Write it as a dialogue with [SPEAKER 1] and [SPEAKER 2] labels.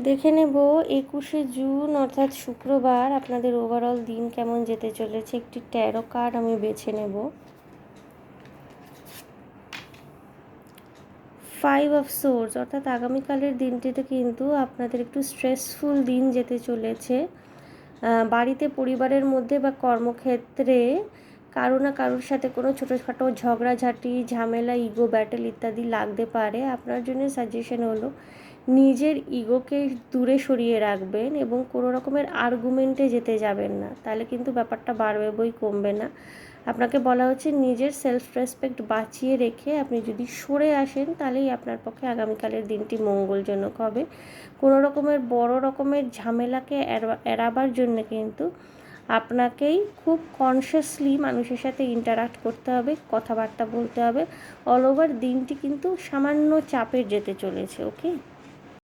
[SPEAKER 1] দেখে নেব 21শে জুন অর্থাৎ শুক্রবার আপনাদের ওভারঅল দিন কেমন যেতে চলেছে। একটি ট্যারো কার্ড আমি বেছে নেব। 5 অফ সোর্স অর্থাৎ আগামীকালের দিনটিতে কিন্তু আপনাদের একটু স্ট্রেসফুল দিন যেতে চলেছে। বাড়িতে পরিবারের মধ্যে বা কর্মক্ষেত্রে কারো না কারোর সাথে কোনো ছোটোখাটো ঝগড়াঝাটি, ঝামেলা, ইগো ব্যাটেল ইত্যাদি লাগতে পারে। আপনার জন্য সাজেশন হলো নিজের ইগোকে দূরে সরিয়ে রাখবেন এবং কোনো রকমের আর্গুমেন্টে যেতে যাবেন না, তাহলে কিন্তু ব্যাপারটা বাড়বে বই কমবে না। আপনাকে বলা হচ্ছে নিজের সেলফ রেসপেক্ট বাঁচিয়ে রেখে আপনি যদি সরে আসেন তাহলেই আপনার পক্ষে আগামীকালের দিনটি মঙ্গলজনক হবে। কোনো রকমের বড় রকমের ঝামেলাকে এড়াবার জন্য কিন্তু আপনাকেই খুব কনসিয়াসলি মানুষের সাথে ইন্টারাক্ট করতে হবে, কথাবার্তা বলতে হবে। অল ওভার দিনটি কিন্তু সামান্য চাপের যেতে চলেছে। ওকে।